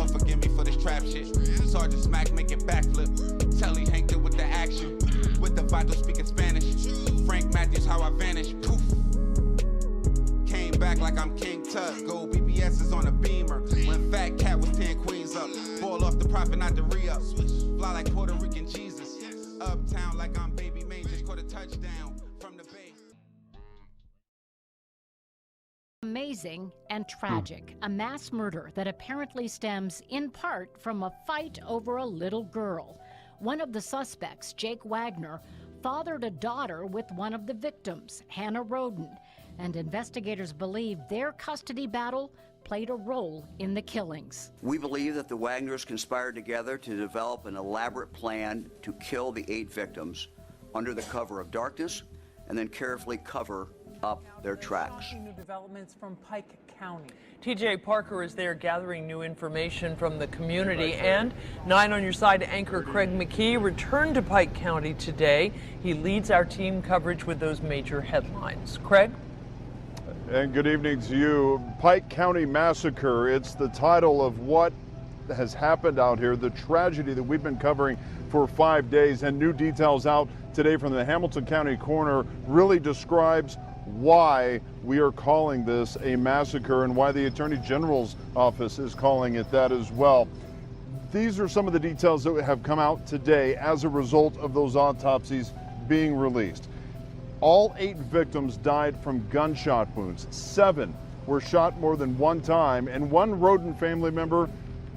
Lord forgive me for this trap shit. Sergeant Smack making backflip. Telly Hank did with the action. With the Vato speaking Spanish. Frank Matthews, how I vanish. Poof. Came back like I'm King Tut. Gold BBS is on a beamer. When Fat Cat was 10 queens up. Ball off the profit, not the re-up. Fly like Puerto Rican Jesus. Uptown like I'm Baby Maine. Just caught a touchdown from the bay. Amazing and tragic. A mass murder that apparently stems in part from a fight over a little girl. One of the suspects, Jake Wagner, fathered a daughter with one of the victims, Hannah Roden, and investigators believe their custody battle played a role in the killings. We believe that the Wagners conspired together to develop an elaborate plan to kill the 8 victims under the cover of darkness and then carefully cover up their tracks. New developments from Pike County. TJ Parker is there gathering new information from the community, and 9 on Your Side anchor Craig McKee returned to Pike County today. He leads our team coverage with those major headlines. Craig? And good evening to you. Pike County Massacre, it's the title of what has happened out here, the tragedy that we've been covering for 5 days, and new details out today from the Hamilton County coroner really describes why we are calling this a massacre and why the Attorney General's office is calling it that as well. These are some of the details that have come out today as a result of those autopsies being released. All 8 victims died from gunshot wounds. 7 were shot more than one time, and one Roden family member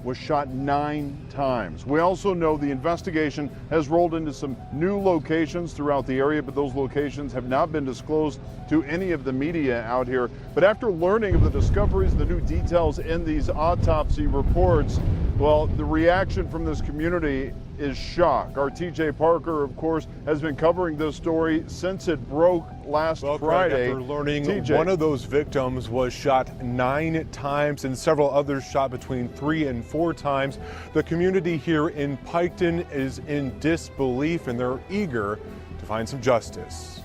was shot 9 times. We also know the investigation has rolled into some new locations throughout the area, but those locations have not been disclosed to any of the media out here. But after learning of the discoveries, the new details in these autopsy reports, well, the reaction from this community is shock. Our TJ Parker, of course, has been covering this story since it broke last Friday. After learning TJ. One of those victims was shot 9 times and several others shot between 3 and 4 times, the community here in Piketon is in disbelief and they're eager to find some justice.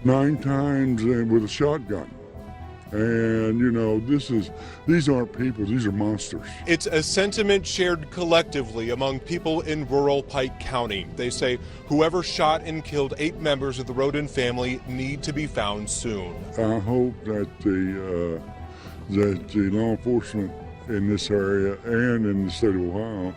9 times with a shotgun. And, you know, these aren't people, these are monsters. It's a sentiment shared collectively among people in rural Pike County. They say whoever shot and killed 8 members of the Roden family need to be found soon. I hope that the law enforcement in this area and in the state of Ohio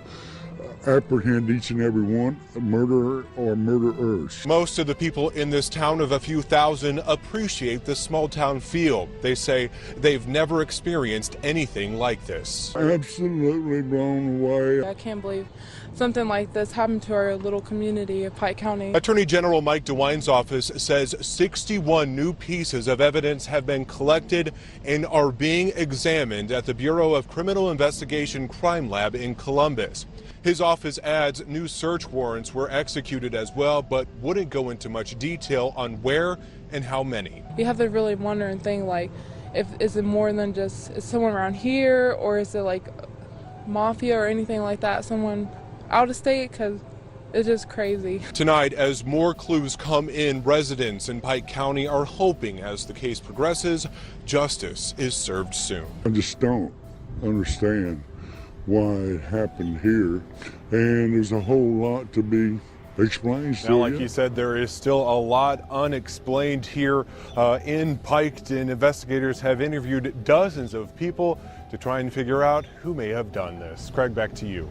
apprehend each and every one, a murderer or murderers. Most of the people in this town of a few thousand appreciate the small town feel. They say they've never experienced anything like this. Absolutely blown away. I can't believe something like this happened to our little community of Pike County. Attorney General Mike DeWine's office says 61 new pieces of evidence have been collected and are being examined at the Bureau of Criminal Investigation Crime Lab in Columbus. His office adds new search warrants were executed as well, but wouldn't go into much detail on where and how many. You have to really wonder and think, like, is it more than just is someone around here, or is it like mafia or anything like that, someone out of state? Because it's just crazy. Tonight, as more clues come in, residents in Pike County are hoping as the case progresses, justice is served soon. I just don't understand why it happened here, and there's a whole lot to be explained. Now, like you said, there is still a lot unexplained here in Piketon. Investigators have interviewed dozens of people to try and figure out who may have done this. Craig, back to you.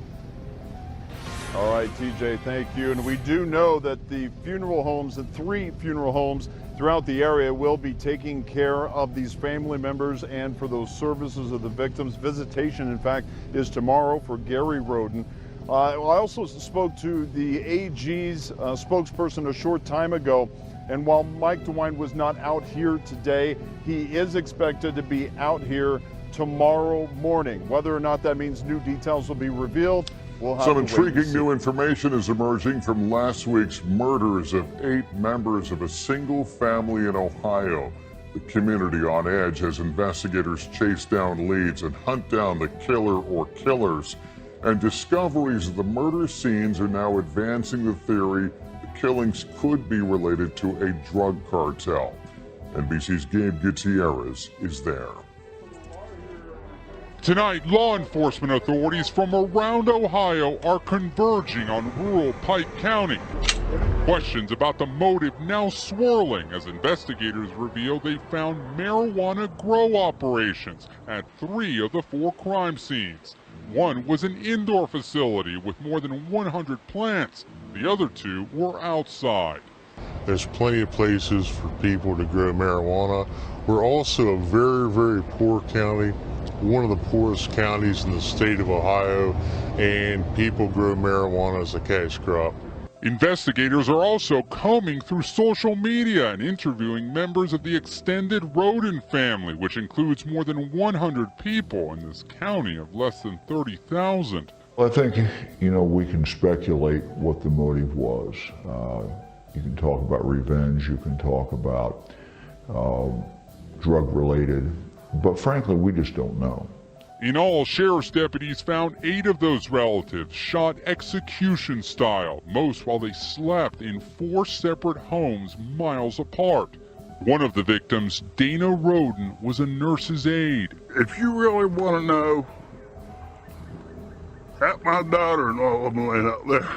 All right, TJ, thank you. And we do know that the funeral homes, the 3 funeral homes throughout the area, will be taking care of these family members and for those services of the victims. Visitation, in fact, is tomorrow for Gary Roden. I also spoke to the AG's spokesperson a short time ago, and while Mike DeWine was not out here today, he is expected to be out here tomorrow morning. Whether or not that means new details will be revealed, we'll have Some to wait intriguing and see. new information is emerging from last week's murders of 8 members of a single family in Ohio. The community on edge as investigators chase down leads and hunt down the killer or killers. And discoveries of the murder scenes are now advancing the theory the killings could be related to a drug cartel. NBC's Gabe Gutierrez is there. Tonight, law enforcement authorities from around Ohio are converging on rural Pike County. Questions about the motive now swirling as investigators reveal they found marijuana grow operations at 3 of the 4 crime scenes. One was an indoor facility with more than 100 plants. The other 2 were outside. There's plenty of places for people to grow marijuana. We're also a very, very poor county, one of the poorest counties in the state of Ohio, and people grow marijuana as a cash crop. Investigators are also combing through social media and interviewing members of the extended Roden family, which includes more than 100 people in this county of less than 30,000. I think, we can speculate what the motive was. You can talk about revenge, you can talk about drug-related, but frankly, we just don't know. In all, sheriff's deputies found 8 of those relatives shot execution style, most while they slept in 4 separate homes miles apart. One of the victims, Dana Roden, was a nurse's aide. If you really want to know, at my daughter-in-law laying out there.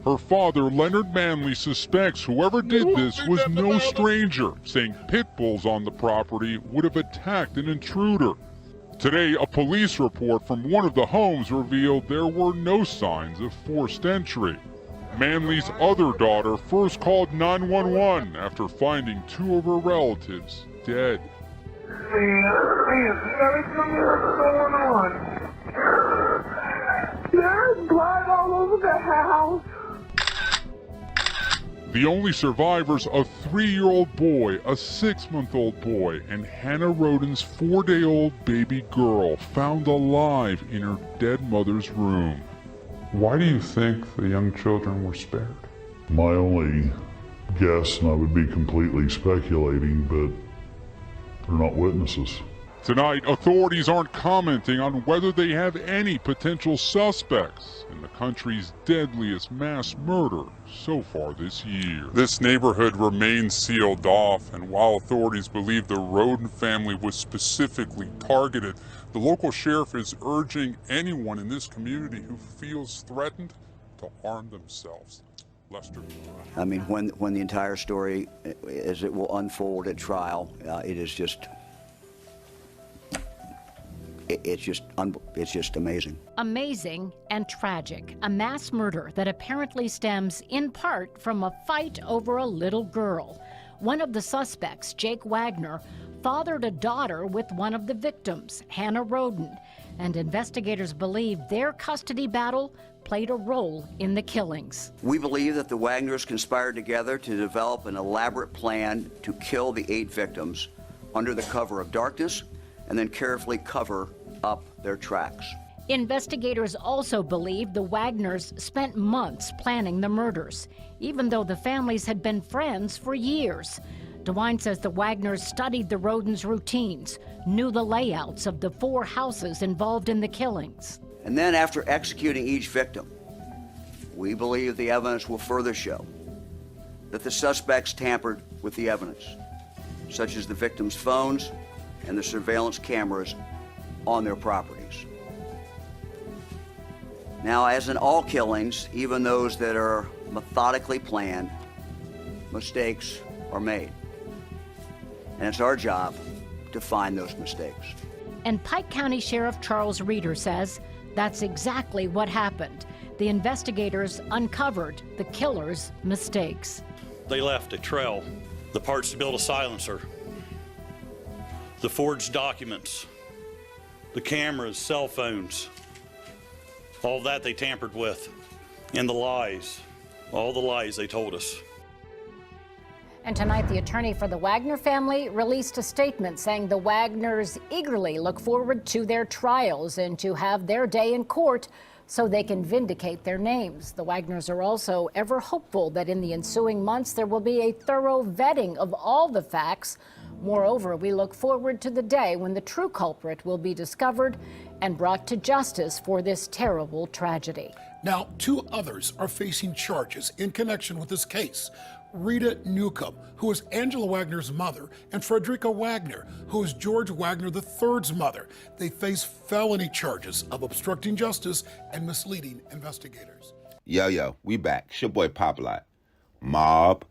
Her father, Leonard Manley, suspects whoever did this was no stranger, saying pit bulls on the property would have attacked an intruder. Today, a police report from one of the homes revealed there were no signs of forced entry. Manley's other daughter first called 911 after finding 2 of her relatives dead. There's blood all over the house. The only survivors, a 3-year-old boy, a 6-month-old boy, and Hannah Roden's 4-day-old baby girl found alive in her dead mother's room. Why do you think the young children were spared? My only guess, and I would be completely speculating, but they're not witnesses. Tonight, authorities aren't commenting on whether they have any potential suspects in the country's deadliest mass murder so far this year. This neighborhood remains sealed off, and while authorities believe the Roden family was specifically targeted, the local sheriff is urging anyone in this community who feels threatened to arm themselves. Lester. I mean, when the entire story, as it will unfold at trial, it is just... It's just amazing. Amazing and tragic. A mass murder that apparently stems in part from a fight over a little girl. One of the suspects, Jake Wagner, fathered a daughter with one of the victims, Hannah Roden, and investigators believe their custody battle played a role in the killings. We believe that the Wagners conspired together to develop an elaborate plan to kill the 8 victims under the cover of darkness and then carefully cover up their tracks. Investigators also believe the Wagners spent months planning the murders, even though the families had been friends for years. DeWine says the Wagners studied the Rodens' routines, knew the layouts of the 4 houses involved in the killings. And then after executing each victim, we believe the evidence will further show that the suspects tampered with the evidence, such as the victims' phones and the surveillance cameras on their properties. Now, as in all killings, even those that are methodically planned, mistakes are made. And it's our job to find those mistakes. And Pike County Sheriff Charles Reeder says that's exactly what happened. The investigators uncovered the killer's mistakes. They left a trail, the parts to build a silencer, the forged documents, the cameras, cell phones, all that they tampered with, and the lies, all the lies they told us. And tonight, the attorney for the Wagner family released a statement saying the Wagners eagerly look forward to their trials and to have their day in court so they can vindicate their names. The Wagners are also ever hopeful that in the ensuing months there will be a thorough vetting of all the facts. Moreover, we look forward to the day when the true culprit will be discovered and brought to justice for this terrible tragedy. Now, 2 others are facing charges in connection with this case. Rita Newcomb, who is Angela Wagner's mother, and Frederica Wagner, who is George Wagner III's mother. They face felony charges of obstructing justice and misleading investigators. Yo, we back. It's your boy Popalot. Mobb.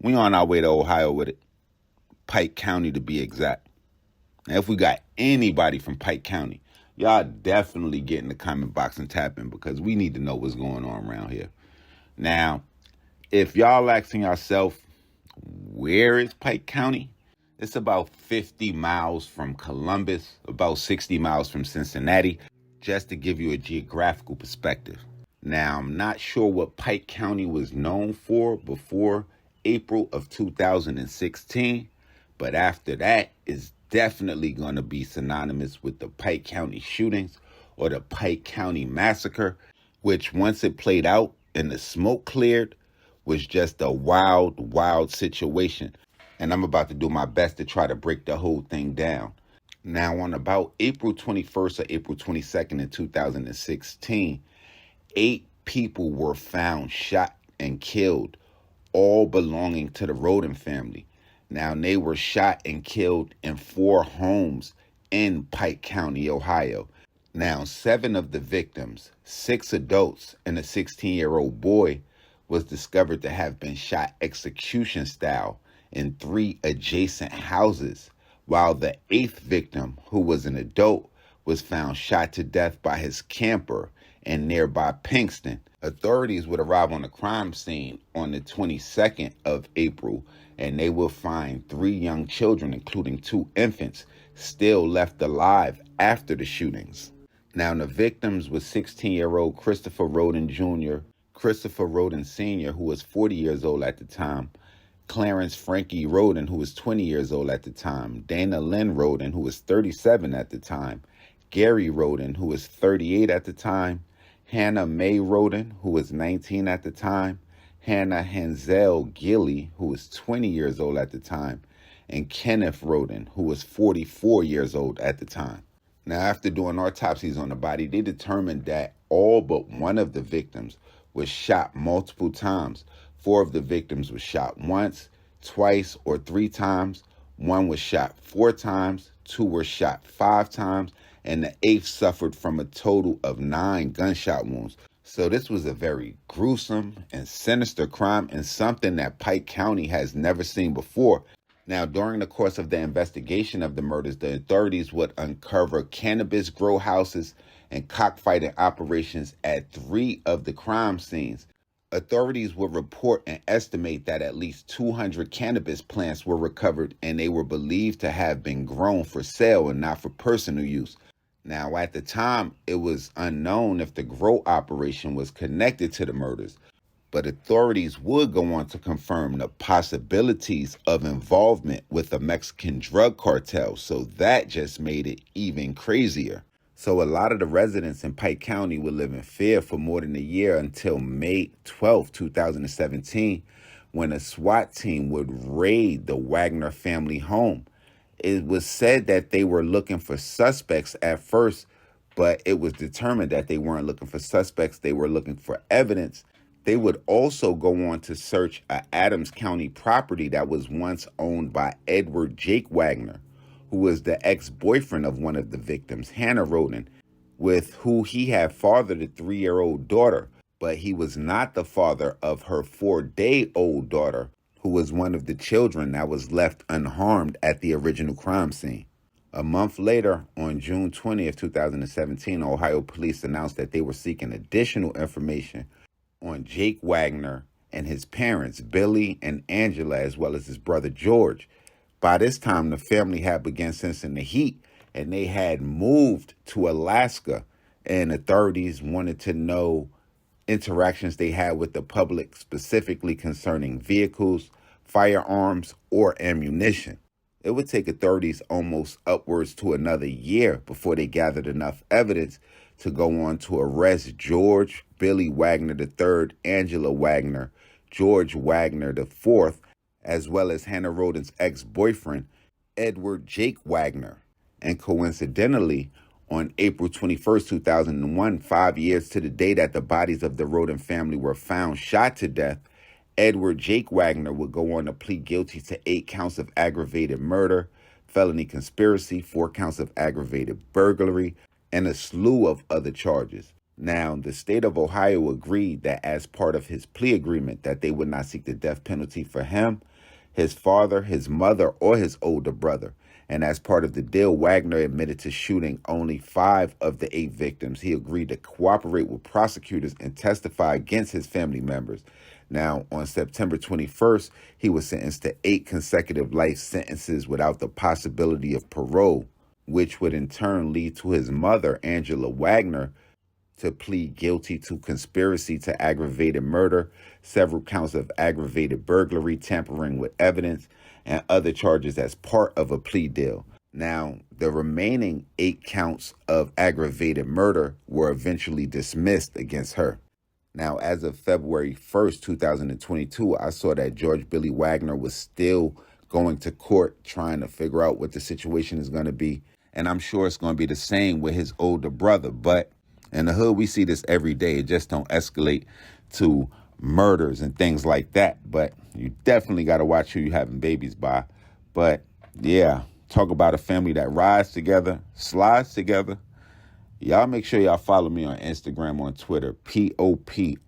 We on our way to Ohio with it. Pike County to be exact. Now, if we got anybody from Pike County, y'all definitely get in the comment box and tap in because we need to know what's going on around here. Now, if y'all asking yourself, where is Pike County? It's about 50 miles from Columbus, about 60 miles from Cincinnati, just to give you a geographical perspective. Now, I'm not sure what Pike County was known for before April of 2016, but after that, it's definitely going to be synonymous with the Pike County shootings or the Pike County Massacre, which once it played out and the smoke cleared, was just a wild situation. And I'm about to do my best to try to break the whole thing down. Now, on about April 21st or April 22nd in 2016, 8 people were found shot and killed, all belonging to the Roden family. Now, they were shot and killed in 4 homes in Pike County, Ohio. Now, 7 of the victims, 6 adults and a 16-year-old boy, was discovered to have been shot execution style in 3 adjacent houses, while the 8th victim, who was an adult, was found shot to death by his camper in nearby Pinkston. Authorities would arrive on the crime scene on the 22nd of April, and they will find 3 young children, including 2 infants, still left alive after the shootings. Now, the victims were 16-year-old Christopher Roden Jr., Christopher Roden Sr., who was 40 years old at the time, Clarence Frankie Roden, who was 20 years old at the time, Dana Lynn Roden, who was 37 at the time, Gary Roden, who was 38 at the time, Hannah Mae Roden, who was 19 at the time, Hannah Hansel Gilly, who was 20 years old at the time, and Kenneth Roden, who was 44 years old at the time. Now, after doing autopsies on the body, they determined that all but one of the victims was shot multiple times. 4 of the victims were shot once, twice, or 3 times. 1 was shot 4 times, 2 were shot 5 times, and the 8th suffered from a total of 9 gunshot wounds. So this was a very gruesome and sinister crime and something that Pike County has never seen before. Now, during the course of the investigation of the murders, the authorities would uncover cannabis grow houses and cockfighting operations at 3 of the crime scenes. Authorities would report and estimate that at least 200 cannabis plants were recovered, and they were believed to have been grown for sale and not for personal use. Now, at the time, it was unknown if the grow operation was connected to the murders, but authorities would go on to confirm the possibilities of involvement with a Mexican drug cartel, so that just made it even crazier. So a lot of the residents in Pike County would live in fear for more than a year until May 12, 2017, when a SWAT team would raid the Wagner family home. It was said that they were looking for suspects at first, but it was determined that they weren't looking for suspects. They were looking for evidence. They would also go on to search an Adams County property that was once owned by Edward Jake Wagner, who was the ex-boyfriend of one of the victims, Hannah Roden, with who he had fathered a 3-year-old daughter, but he was not the father of her 4-day-old daughter, who was one of the children that was left unharmed at the original crime scene. A month later, on June 20th, 2017, Ohio police announced that they were seeking additional information on Jake Wagner and his parents, Billy and Angela, as well as his brother George. By this time, the family had begun sensing the heat, and they had moved to Alaska, and authorities wanted to know interactions they had with the public, specifically concerning vehicles, firearms, or ammunition. It would take authorities almost upwards to another year before they gathered enough evidence to go on to arrest George Billy Wagner III, Angela Wagner, George Wagner IV, as well as Hannah Roden's ex-boyfriend, Edward Jake Wagner. And coincidentally, On April 21st, 2001, 5 years to the day that the bodies of the Roden family were found shot to death, Edward Jake Wagner would go on to plead guilty to 8 counts of aggravated murder, felony conspiracy, 4 counts of aggravated burglary, and a slew of other charges. Now, the state of Ohio agreed that as part of his plea agreement that they would not seek the death penalty for him, his father, his mother, or his older brother. And as part of the deal, Wagner admitted to shooting only 5 of the 8 victims. He agreed to cooperate with prosecutors and testify against his family members. Now, on September 21st, he was sentenced to 8 consecutive life sentences without the possibility of parole, which would in turn lead to his mother, Angela Wagner, to plead guilty to conspiracy to aggravated murder, several counts of aggravated burglary, tampering with evidence, and other charges as part of a plea deal. Now, the remaining 8 counts of aggravated murder were eventually dismissed against her. Now, as of February 1st, 2022, I saw that George Billy Wagner was still going to court trying to figure out what the situation is going to be. And I'm sure it's going to be the same with his older brother. But in the hood, we see this every day. It just don't escalate to murders and things like that. But you definitely got to watch who you're having babies by. But yeah, talk about a family that rides together, slides together. Y'all make sure y'all follow me on Instagram, on Twitter, POP_A_LOT.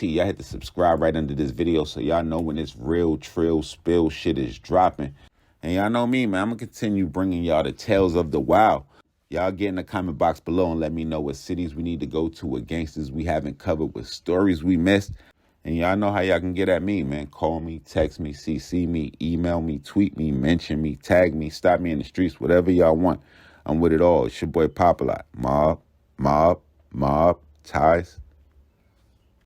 Y'all hit the subscribe right under this video so y'all know when this real trill spill shit is dropping. And y'all know me, man. I'm going to continue bringing y'all the tales of the wild. Y'all get in the comment box below and let me know what cities we need to go to, what gangsters we haven't covered, what stories we missed. And y'all know how y'all can get at me, man. Call me, text me, CC me, email me, tweet me, mention me, tag me, stop me in the streets, whatever y'all want. I'm with it all. It's your boy Popalot. Mobb, Ties.